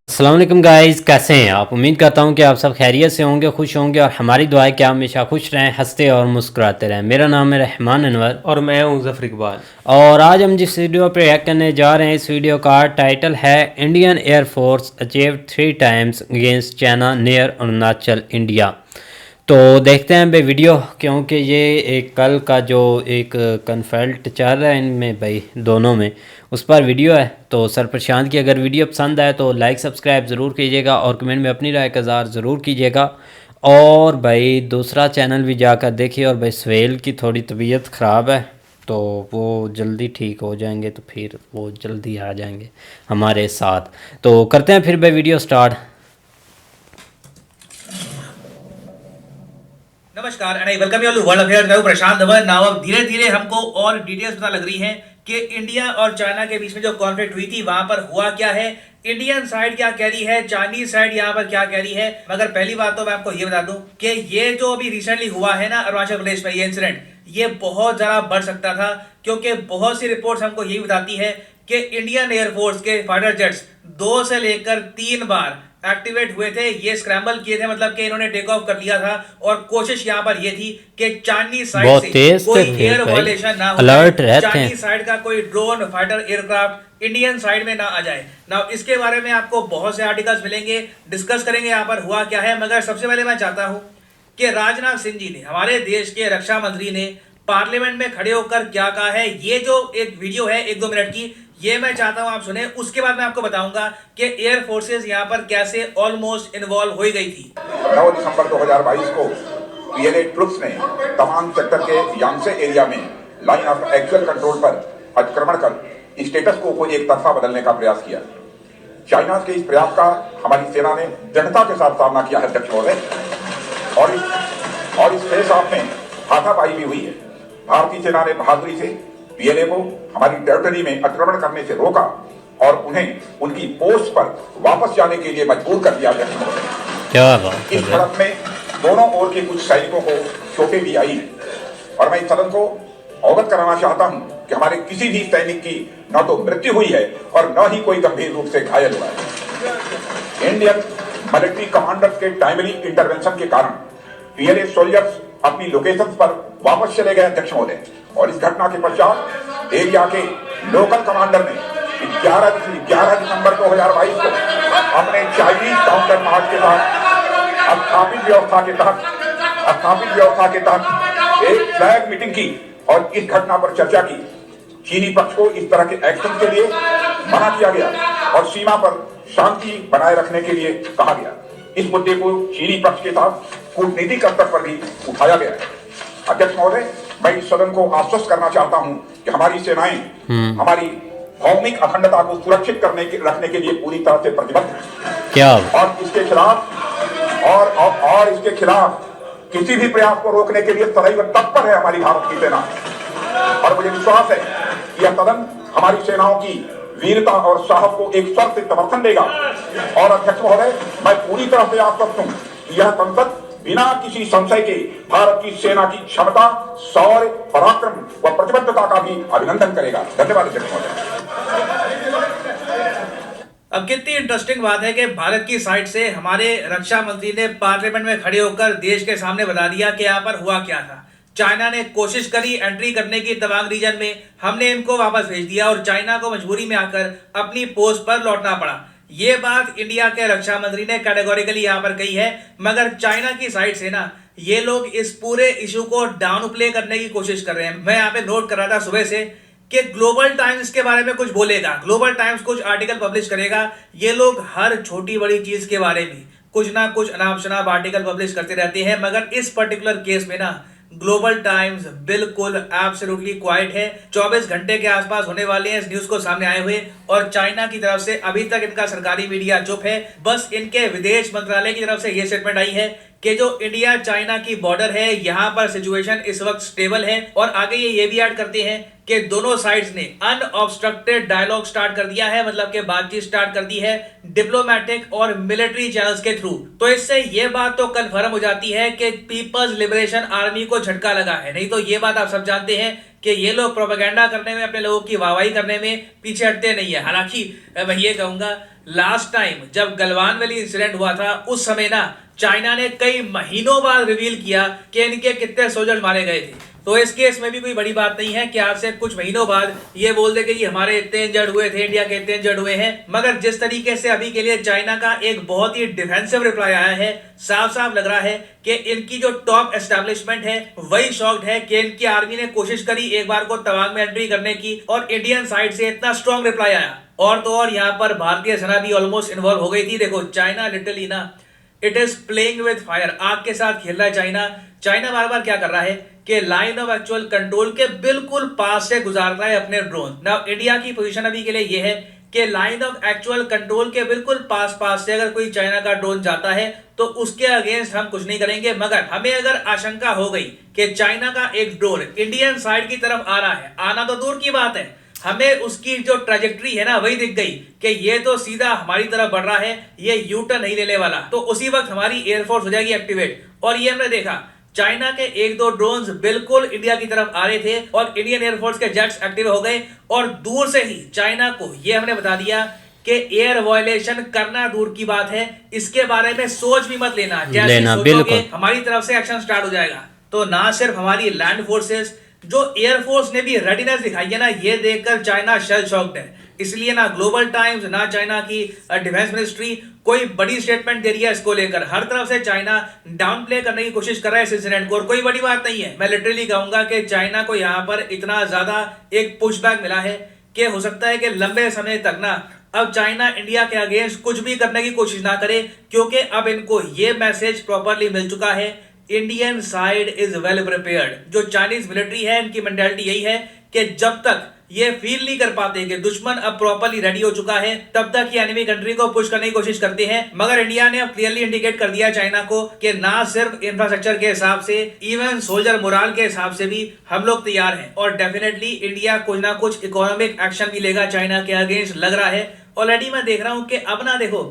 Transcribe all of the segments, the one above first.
अस्सलाम वालेकुम गाइस, कैसे हैं आप। उम्मीद करता हूं कि आप सब खैरियत से होंगे, खुश होंगे और हमारी दुआ है कि आप हमेशा खुश रहें, हंसते और मुस्कुराते रहें। मेरा नाम है रहमान अनवर और मैं हूं ज़फ़र इकबाल। और आज हम जिस वीडियो पर रिएक्ट करने जा रहे हैं, इस वीडियो का टाइटल है Indian air force achieve 3 times against China near Arunachal India. तो देखते हैं भाई वीडियो, क्योंकि ये एक कल का जो एक कन्फ्लिक्ट चल रहा है इनमें भाई दोनों में, उस पर वीडियो है। तो सर प्रशांत की अगर वीडियो पसंद आए तो लाइक सब्सक्राइब ज़रूर कीजिएगा और कमेंट में अपनी राय का इज़हार ज़रूर कीजिएगा। और भाई दूसरा चैनल भी जाकर देखिए। और भाई सुहेल की थोड़ी तबीयत ख़राब है, तो वो जल्दी ठीक हो जाएंगे तो फिर वो जल्दी आ जाएंगे हमारे साथ। तो करते हैं फिर भाई वीडियो स्टार्ट। नमस्कार and I welcome you to world affairs. मैं हूं प्रशांत धवन। नाउ अब धीरे धीरे हमको और डिटेल्स पता लग रही हैं कि इंडिया और चाइना के बीच में जो कॉन्फ्लिक्ट हुई थी वहां पर हुआ क्या है, इंडियन साइड क्या कह रही है, चाइनीज साइड यहाँ पर क्या कह रही है। मगर पहली बात तो मैं आपको ये बता दूं कि ये जो अभी रिसेंटली हुआ है ना अरुणाचल प्रदेश में, ये इंसिडेंट ये बहुत ज्यादा बढ़ सकता था, क्योंकि बहुत सी रिपोर्ट्स हमको यही बताती है कि इंडियन एयरफोर्स के फाइटर जेट्स 2 से लेकर 3 बार एक्टिवेट हुए थे, ये स्क्रैम्बल किए थे, मतलब कि इन्होंने टेक ऑफ कर लिया था। और कोशिश यहां पर ये थी कि चाइनीज साइड से कोई एयर वायलेशन ना हो, अलर्ट रहते हैं, चाइनीज साइड का कोई drone fighter aircraft Indian side में ना आ जाए ना। इसके बारे में आपको बहुत से आर्टिकल्स मिलेंगे, डिस्कस करेंगे यहाँ पर हुआ क्या है। मगर सबसे पहले मैं चाहता हूं कि राजनाथ सिंह जी ने, हमारे देश के रक्षा मंत्री ने पार्लियामेंट में खड़े होकर क्या कहा है। ये जो एक वीडियो है 1-2 मिनट की, ये मैं चाहता हूं आप सुने। उसके बाद मैं आपको बताऊंगा कि एयर फोर्सेस यहां पर कैसे ऑलमोस्ट इन्वॉल्व हो गई थी। 9 दिसंबर 2022 को पीएलए ट्रुप्स ने तमाम सेक्टर के यांसे एरिया में लाइन ऑफ एक्चुअल कंट्रोल पर अतिक्रमण कर स्टेटस को कोई एक तरफा बदलने का प्रयास किया। चाइना के इस प्रयास का हमारी सेना ने दृढ़ता के साथ सामना किया है अध्यक्ष महोदय, और इस फेस ऑफ में हाथापाई भी हुई है। भारतीय सेना ने बहादुरी से पीएलए को हमारी टेरिटरी में अतिक्रमण करने से रोका और उन्हें उनकी पोस्ट पर वापस जाने के लिए मजबूर कर दिया गया। क्या बात इस झड़प में दोनों ओर के कुछ सैनिकों को चोटें भी आई हैं और मैं इस सदन को अवगत कराना चाहता हूं कि हमारे किसी भी सैनिक की न तो मृत्यु हुई है और न ही कोई गंभीर रूप से घायल हुआ है। इंडियन मिलिट्री कमांडर्स के टाइमली इंटरवेंशन के कारण पीएलए सोल्जर्स अपनी लोकेशंस पर वापस चले गए अध्यक्ष महोदय। और इस घटना के पश्चात एरिया के लोकल कमांडर ने 11 दिसंबर 2022 को अपने चाइनीज काउंटर मार्च के तहत स्थापित व्यवस्था के तहत एक फ्लैग मीटिंग की और इस घटना पर चर्चा की। चीनी पक्ष को इस तरह के एक्शन के लिए मना किया गया और सीमा पर शांति बनाए रखने के लिए कहा गया। इस मुद्दे को चीनी पक्ष के साथ कूटनीतिक स्तर पर भी उठाया गया है। अध्यक्ष महोदय, मैं इस सदन को आश्वस्त करना चाहता हूं कि हमारी सेनाएं हमारी भौगोलिक अखंडता को सुरक्षित रखने के लिए पूरी तरह से प्रतिबद्ध है। क्या और इसके खिलाफ किसी भी प्रयास को रोकने के लिए सदैव तत्पर है हमारी भारत की सेना। और मुझे विश्वास है कि यह सदन हमारी सेनाओं की वीरता और साहस को एक स्वर से समर्थन देगा। और अध्यक्ष महोदय, मैं पूरी तरह से आश्वस्त हूं कि यह संसद बिना किसी संशय के भारत की सेना की क्षमता, शौर्य, पराक्रम व प्रतिबद्धता का भी अभिनंदन करेगा। धन्यवाद अध्यक्ष महोदय। अब कितनी इंटरेस्टिंग बात है कि भारत की साइड से हमारे रक्षा मंत्री ने पार्लियामेंट में खड़े होकर देश के सामने बता दिया कि यहाँ पर हुआ क्या था। चाइना ने कोशिश करी एंट्री करने की तवांग रीजन में, हमने इनको वापस भेज दिया और चाइना को मजबूरी में आकर अपनी पोस्ट पर लौटना पड़ा। ये बात इंडिया के रक्षा मंत्री ने कैटेगोरिकली यहां पर कही है। मगर चाइना की साइड से ना ये लोग इस पूरे इशू को डाउन प्ले करने की कोशिश कर रहे हैं। मैं यहाँ पे नोट कर रहा था सुबह से कि ग्लोबल टाइम्स के बारे में कुछ बोलेगा, ग्लोबल टाइम्स कुछ आर्टिकल पब्लिश करेगा। ये लोग हर छोटी बड़ी चीज के बारे में कुछ ना कुछ अनाप शनाप आर्टिकल पब्लिश करते रहते हैं। मगर इस पर्टिकुलर केस में ना ग्लोबल टाइम्स बिल्कुल एब्सोल्युटली क्वाइट है। 24 घंटे के आसपास होने वाले हैं इस न्यूज को सामने आए हुए, और चाइना की तरफ से अभी तक इनका सरकारी मीडिया चुप है। बस इनके विदेश मंत्रालय की तरफ से यह स्टेटमेंट आई है कि जो इंडिया चाइना की बॉर्डर है यहाँ पर सिचुएशन इस वक्त स्टेबल है। और आगे ये भी ऐड करते हैं कि दोनों साइड्स ने अनऑब्स्ट्रक्टेड डायलॉग स्टार्ट कर दिया है, मतलब कि बातचीत स्टार्ट कर दी है डिप्लोमेटिक और मिलिट्री चैनल्स के थ्रू। तो इससे ये बात तो कंफर्म हो जाती है कि पीपल्स लिबरेशन आर्मी को झटका लगा है। नहीं तो ये बात आप सब जानते हैं कि ये लोग प्रोपेगेंडा करने में, अपने लोगों की वाहवाही करने में पीछे हटते नहीं है। हालांकि मैं ये कहूंगा, लास्ट टाइम जब गलवान वैली इंसिडेंट हुआ था उस समय ना चाइना ने कई महीनों बाद रिवील किया कि इनके कितने सोल्जर्स मारे गए थे। तो इस केस में भी कोई बड़ी बात नहीं है कि आज से कुछ महीनों बाद ये बोल दे कि हमारे इतने इंजर्ड हुए थे, इंडिया के इतने इंजर्ड हुए हैं। मगर जिस तरीके से अभी के लिए चाइना का एक बहुत ही डिफेंसिव रिप्लाई आया है, साफ साफ लग रहा है कि इनकी जो टॉप एस्टेब्लिशमेंट है वही शॉक्ड है कि इनकी आर्मी ने कोशिश करी एक बार को तवांग में एंट्री करने की और इंडियन साइड से इतना स्ट्रॉन्ग रिप्लाई आया। और तो और यहाँ पर भारतीय सेना भी ऑलमोस्ट इन्वॉल्व हो गई थी। देखो चाइना लिटरली ना, it is playing with fire, आग के साथ खेल रहा है चाइना। चाइना बार बार क्या कर रहा है कि लाइन ऑफ एक्चुअल कंट्रोल के बिल्कुल पास से गुजार रहा है अपने ड्रोन। नाउ इंडिया की पोजीशन अभी के लिए ये है कि लाइन ऑफ एक्चुअल कंट्रोल के बिल्कुल पास से अगर कोई चाइना का ड्रोन जाता है तो उसके अगेंस्ट हम कुछ नहीं करेंगे। मगर हमें अगर आशंका हो गई कि चाइना का एक ड्रोन इंडियन साइड की तरफ आ रहा है, आना तो दूर की बात है, हमें उसकी जो ट्रैजेक्टरी है ना वही दिख गई कि ये तो सीधा हमारी तरफ बढ़ रहा है, ये यू टर्न नहीं लेने वाला, तो उसी वक्त हमारी एयरफोर्स हो जाएगी एक्टिवेट। और ये हमने देखा, चाइना के एक दो ड्रोन्स बिल्कुल इंडिया की तरफ आ रहे थे और इंडियन एयरफोर्स के जेट्स एक्टिव हो गए और दूर से ही चाइना को ये हमने बता दिया कि एयर वायलेशन करना दूर की बात है, इसके बारे में सोच भी मत लेना, जैसे सोचोगे हमारी तरफ से एक्शन स्टार्ट हो जाएगा। तो ना सिर्फ हमारी लैंड फोर्सेस, जो एयरफोर्स ने भी रेडीनेस दिखाई है ना, ये देखकर चाइना शेल शॉक्ड है। इसलिए ना ग्लोबल टाइम्स ना चाइना की डिफेंस मिनिस्ट्री कोई बड़ी स्टेटमेंट दे रही है इसको लेकर। हर तरफ से चाइना डाउन प्ले करने की कोशिश कर रहा है इस इंसिडेंट को, और कोई बड़ी बात नहीं है। मैं लिटरली कहूंगा कि चाइना को यहाँ पर इतना ज्यादा एक पुशबैक मिला है कि हो सकता है कि लंबे समय तक ना अब चाइना इंडिया के अगेंस्ट कुछ भी करने की कोशिश ना करे, क्योंकि अब इनको ये मैसेज प्रॉपरली मिल चुका है, Indian side is well prepared. जो चाइनीज मिलिट्री है इनकी मेंटालिटी यही है कि जब तक ये फील नहीं कर पाते कि दुश्मन अब प्रॉपरली रेडी हो चुका है, तब तक ये एनिमी कंट्री को पुश करने की कोशिश करते हैं। मगर इंडिया ने अब क्लियरली इंडिकेट कर दिया चाइना को कि ना सिर्फ इंफ्रास्ट्रक्चर के हिसाब से, इवन सोल्जर मोराल के हिसाब से भी हम लोग तैयार हैं। और डेफिनेटली इंडिया कुछ ना कुछ इकोनॉमिक एक्शन भी लेगा चाइना के अगेंस्ट, लग रहा है। ऑलरेडी मैं देख रहा हूं कि अब ना देखो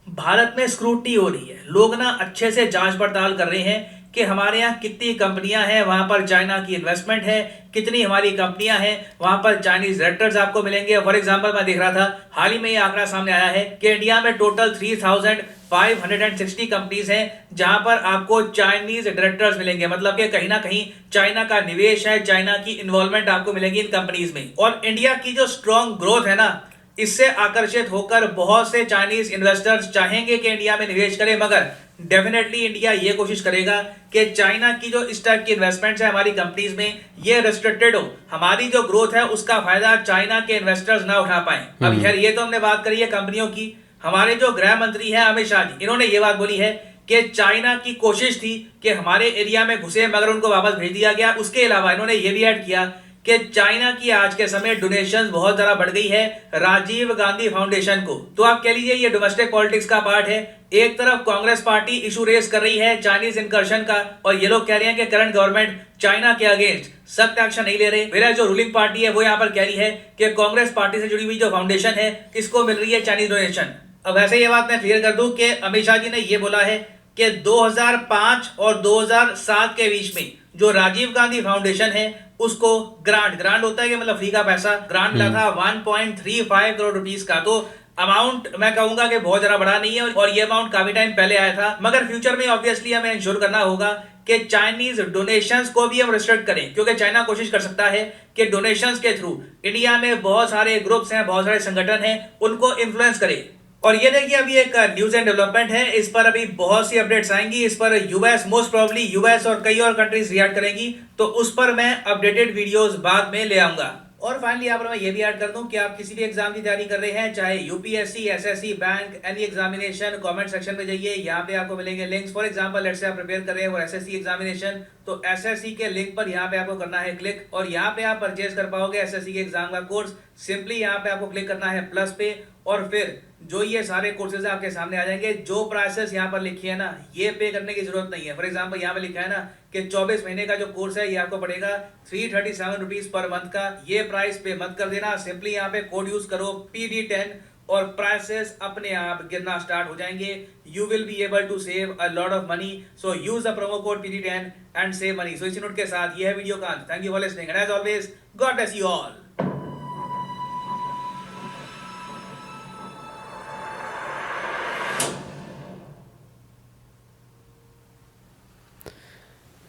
भारत में स्क्रूटनी हो रही है, लोग ना अच्छे से जांच पड़ताल कर रहे हैं कि हमारे यहाँ कितनी कंपनियां हैं, वहां पर चाइना की इन्वेस्टमेंट है, कितनी हमारी कंपनियां हैं, वहां पर चाइनीज डायरेक्टर्स आपको मिलेंगे। फॉर एग्जांपल मैं देख रहा था, हाल ही में ये आंकड़ा सामने आया है कि इंडिया में टोटल 3560 कंपनीज हैं जहां पर आपको चाइनीज डायरेक्टर्स मिलेंगे। मतलब कि कहीं ना कहीं चाइना का निवेश है, चाइना की इन्वॉल्वमेंट आपको मिलेगी इन कंपनीज में। और इंडिया की जो स्ट्रॉन्ग ग्रोथ है ना, इससे आकर्षित होकर बहुत से चाइनीज इन्वेस्टर्स चाहेंगे कि इंडिया में निवेश करें। मगर डेफिनेटली इंडिया ये कोशिश करेगा कि चाइना की जो इस टाइप की इन्वेस्टमेंट्स है हमारी कंपनीज में, ये रेस्ट्रिक्टेड हो, हमारी जो ग्रोथ है उसका फायदा चाइना के इन्वेस्टर्स ना उठा पाए। अब खैर ये तो हमने बात करी है कंपनियों की। हमारे जो गृह मंत्री हैं अमित शाह जी, इन्होंने ये बात बोली है कि चाइना की कोशिश थी कि हमारे एरिया में घुसे मगर उनको वापस भेज दिया गया। उसके अलावा इन्होंने ये भी ऐड किया कि चाइना की आज के समय डोनेशंस बहुत ज्यादा बढ़ गई है राजीव गांधी फाउंडेशन को। तो आप कह लीजिए ये डोमेस्टिक पॉलिटिक्स का पार्ट है। एक तरफ कांग्रेस पार्टी इशू रेस कर रही है चाइनीज इनकर्शन का, और ये लोग कह रहे हैं कि करंट गवर्नमेंट चाइना के अगेंस्ट सख्त एक्शन नहीं ले रहे। मेरा जो रूलिंग पार्टी है वो यहाँ पर कह रही है कि कांग्रेस पार्टी से जुड़ी हुई जो फाउंडेशन है इसको मिल रही है चाइनीज डोनेशन। अब वैसे ये बात मैं क्लियर कर दूं कि अमित शाह जी ने ये बोला है कि 2005 और 2007 के बीच में जो राजीव गांधी फाउंडेशन है उसको ग्रांट होता है कि मतलब फ्री का पैसा ग्रांट मिला था 1.35 करोड़ रुपीस का। तो अमाउंट मैं कहूंगा कि बहुत ज्यादा बड़ा नहीं है और ये अमाउंट काफी टाइम पहले आया था। मगर फ्यूचर में ऑब्वियसली हमें इंश्योर करना होगा कि चाइनीज डोनेशंस को भी हम रिस्ट्रिक्ट करें, क्योंकि चाइना कोशिश कर सकता है कि डोनेशंस के थ्रू इंडिया में बहुत सारे ग्रुप्स हैं, बहुत सारे संगठन हैं, उनको इन्फ्लुएंस करे। और ये देखिए अभी एक न्यूज एंड डेवलपमेंट है, इस पर अभी बहुत सी अपडेट्स आएंगी। इस पर यूएस मोस्ट प्रोबेबली यूएस और कई और कंट्रीज रिएक्ट करेंगी, तो उस पर मैं अपडेटेड वीडियोस बाद में ले आऊंगा। और फाइनली यहाँ पर मैं ये भी ऐड कर दूं कि आप किसी भी एग्जाम की तैयारी कर रहे हैं, चाहे UPSC, SSC, bank, any examination, comment section में जाइए, यहाँ पे आपको मिलेंगे links. For example let's say आप प्रिपेयर कर रहे हैं और एसएससी एग्जामिनेशन, तो एसएससी के लिंक पर यहाँ पे आपको करना है क्लिक, और यहाँ पे आप परचेज कर पाओगे एसएससी के एग्जाम का कोर्स। सिंपली यहाँ पे आपको क्लिक करना है प्लस पे, और फिर जो ये सारे कोर्सेज आपके सामने आ जाएंगे। जो प्राइसेस यहाँ पर लिखी है ना, ये पे करने की जरूरत नहीं है। फॉर एग्जांपल यहाँ पे लिखा है ना कि 24 महीने का जो कोर्स है ये आपको पड़ेगा 337 रुपीज पर मंथ का। ये प्राइस पे मत कर देना, सिंपली यहाँ पे कोड यूज करो PD10 और प्राइसेस अपने आप गिरना स्टार्ट हो जाएंगे। You will be able to save a lot of money, so use the promo code PD10 and save money. So इसी नोट के साथ ये है वीडियो का अंत। Thank you for listening and as always God bless you all.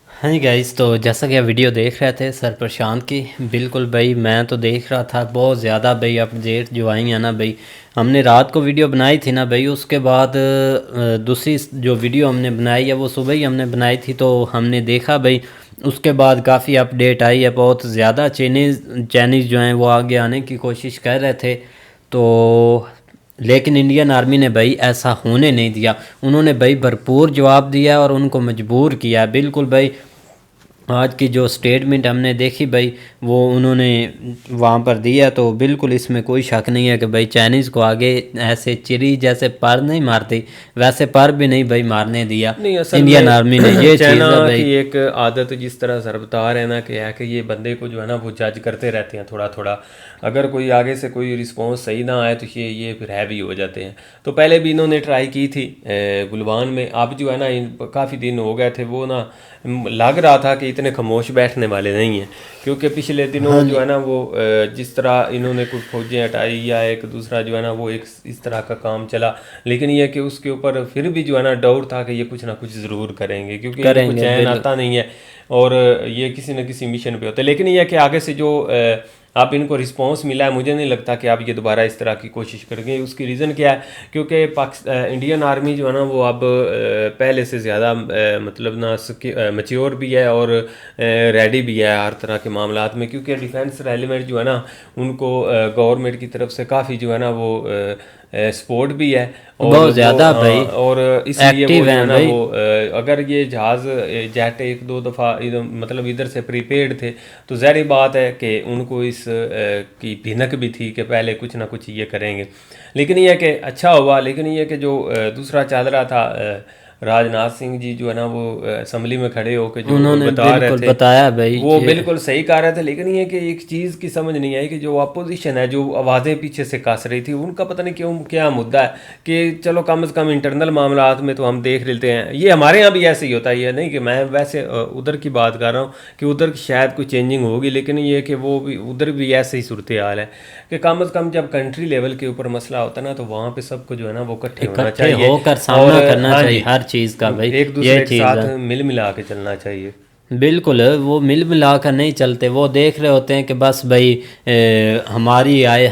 हाँ जी guys, तो जैसा कि आप वीडियो देख रहे थे सर प्रशांत की, बिल्कुल भाई मैं तो देख रहा था बहुत ज़्यादा भाई अपडेट जो आई है ना भाई। हमने रात को वीडियो बनाई थी ना भाई, उसके बाद दूसरी जो वीडियो हमने बनाई है वो सुबह ही हमने बनाई थी। तो हमने देखा भाई उसके बाद काफ़ी अपडेट आई है, बहुत ज़्यादा चाइनीज़ जो हैं वो आगे आने की कोशिश कर रहे थे। तो लेकिन इंडियन आर्मी ने भाई ऐसा होने नहीं दिया। उन्होंने भाई भरपूर जवाब दिया और उनको मजबूर किया। बिल्कुल भाई आज की जो स्टेटमेंट हमने देखी भाई वो उन्होंने वहाँ पर दिया, तो बिल्कुल इसमें कोई शक नहीं है कि भाई चाइनीज़ को आगे ऐसे चिड़ी जैसे पर नहीं मारती वैसे पर भी नहीं भाई मारने दिया नहीं, असल इंडियन में आर्मी ने। ये चीज़ चाइना है भाई की एक आदत जिस तरह सर बता रहे हैं ना कि ये बंदे को जो है ना वो जज करते रहते हैं थोड़ा थोड़ा। अगर कोई आगे से कोई रिस्पॉन्स सही ना आए तो ये फिर हैवी हो जाते हैं। तो पहले भी इन्होंने ट्राई की थी गुलवान में। अब जो है ना काफ़ी दिन हो गए थे, वो ना लग रहा था कि इतने खामोश बैठने वाले नहीं हैं, क्योंकि पिछले दिनों जो है ना वो जिस तरह इन्होंने कुछ फौजें हटाई या एक दूसरा जो है ना वो एक इस तरह का काम चला, लेकिन ये कि उसके ऊपर फिर भी जो है ना डाउट था कि ये कुछ ना कुछ ज़रूर करेंगे, क्योंकि इनको चैन आता नहीं है और ये किसी न किसी मिशन पे होते हैं। लेकिन ये कि आगे से जो अब इनको रिस्पांस मिला है, मुझे नहीं लगता कि आप ये दोबारा इस तरह की कोशिश करेंगे। उसकी रीज़न क्या है, क्योंकि इंडियन आर्मी जो है ना वो अब पहले से ज़्यादा मतलब ना मैच्योर भी है और रेडी भी है हर तरह के मामलात में, क्योंकि डिफेंस एलिमेंट जो है ना उनको गवर्नमेंट की तरफ से काफ़ी जो है ना वो सपोर्ट भी है और बहुत ज़्यादा भाई और इसलिए वो जो है ना भाई। वो अगर ये जहाज़ जेट एक दो दफ़ा मतलब इधर से प्रीपेड थे तो ज़ाहिर बात है कि उनको इस की भिनक भी थी कि पहले कुछ ना कुछ ये करेंगे। लेकिन ये कि अच्छा हुआ। लेकिन ये कि जो दूसरा चल रहा था, राजनाथ सिंह जी जो है ना वो असम्बली में खड़े होकर जो उन्होंने बता रहे थे बताया भाई वो बिल्कुल सही कह रहे थे। लेकिन ये कि एक चीज़ की समझ नहीं आई कि जो अपोजिशन है, जो आवाज़ें पीछे से कस रही थी, उनका पता नहीं क्यों क्या मुद्दा है कि चलो कम से कम इंटरनल मामलात में तो हम देख लेते हैं। ये हमारे यहाँ भी ऐसे ही होता है, ये नहीं कि मैं वैसे उधर की बात कर रहा हूँ कि उधर शायद कोई चेंजिंग होगी, लेकिन ये कि वो भी उधर भी ऐसे ही सूरत हाल है कि कम से कम जब कंट्री लेवल के ऊपर मसला होता है ना तो वहाँ पे सबको जो है ना वो इकट्ठे होना चाहिए, होकर सामना करना चाहिए हर चीज़ का भाई, एक दूसरे के साथ मिल मिला के चलना चाहिए। बिल्कुल वो मिल मिला कर नहीं चलते, वो देख रहे होते हैं कि बस भाई हमारी आए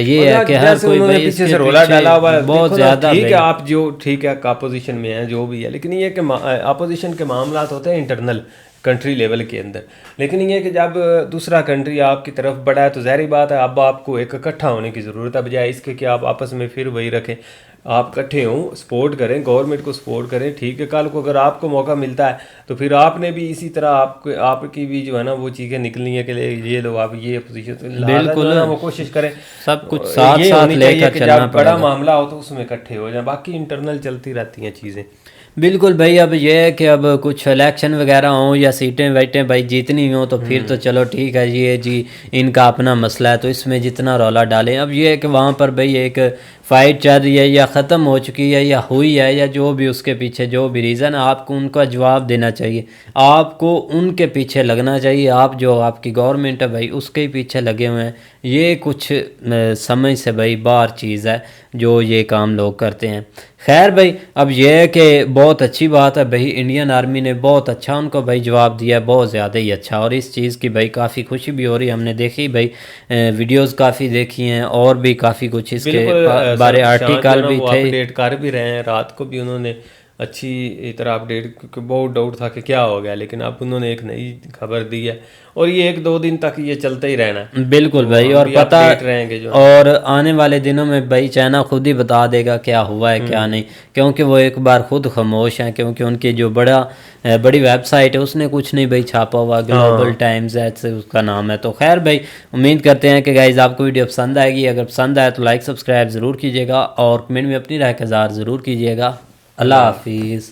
ये है कि हर कोई भाई पीछे से रोला डाला हुआ है बहुत ज़्यादा। ठीक है, आप जो ठीक है अपोजिशन में है जो भी है, लेकिन ये कि अपोजिशन के मामलात होते हैं इंटरनल कंट्री लेवल के अंदर। लेकिन ये कि जब दूसरा कंट्री आपकी तरफ बढ़ा है तो ज़ाहिर बात है अब आपको एक इकट्ठा होने की ज़रूरत है, बजाय इसके कि आप आपस में फिर वही रखें। आप इकट्ठे हों, सपोर्ट करें, गवर्नमेंट को सपोर्ट करें। ठीक है, कल को अगर आपको मौका मिलता है तो फिर आपने भी इसी तरह आपकी भी जो है ना वो चीज़ें निकलनी है कि ये लो आप ये पोजीशन बिल्कुल वो कोशिश करें सब कुछ साथ साथ लेकर चलना जब बड़ा मामला हो तो उसमें इकट्ठे हो जाए, बाकी इंटरनल चलती रहती हैं चीज़ें। बिल्कुल भाई। अब ये है कि अब कुछ इलेक्शन वगैरह हों या सीटें वाइटें भाई जीतनी हो तो फिर तो चलो ठीक है, ये जी इनका अपना मसला है तो इसमें जितना रौला डालें। अब ये है कि वहाँ पर भाई एक फ़ाइट चल रही है या ख़त्म हो चुकी है या हुई है या जो भी उसके पीछे जो भी रीज़न है, आपको उनका जवाब देना चाहिए, आपको उनके पीछे लगना चाहिए। आप जो आपकी गवर्नमेंट है भाई उसके ही पीछे लगे हुए हैं। ये कुछ समझ से भाई बाहर चीज़ है जो ये काम लोग करते हैं। खैर भाई, अब ये है कि बहुत अच्छी बात है भाई, इंडियन आर्मी ने बहुत अच्छा उनको भाई जवाब दिया, बहुत ज़्यादा ही अच्छा। और इस चीज़ की भाई काफ़ी खुशी भी हो रही है। हमने देखी भाई वीडियोस काफ़ी देखी हैं और भी काफ़ी कुछ इसके बारे आर्टिकल भी थे, अपडेट कर भी रहे हैं। रात को भी उन्होंने अच्छी तरह अपडेट, क्योंकि बहुत डाउट था कि क्या हो गया, लेकिन अब उन्होंने एक नई खबर दी है और ये 1-2 दिन तक ये चलता ही रहना है। बिल्कुल तो भाई, हम और भी पता अपडेट रहेंगे जो और आने वाले दिनों में भाई चाइना खुद ही बता देगा क्या हुआ है क्या नहीं, क्योंकि वो एक बार खुद खामोश हैं, क्योंकि उनकी जो बड़ी वेबसाइट है उसने कुछ नहीं भाई छापा हुआ, ग्लोबल टाइम्स ऐसे उसका नाम है। तो खैर भाई, उम्मीद करते हैं कि गाइज आपको वीडियो पसंद आएगी। अगर पसंद आए तो लाइक सब्सक्राइब ज़रूर कीजिएगा और कमेंट में अपनी राय का इज़हार ज़रूर कीजिएगा। अल्लाह हाफिज़।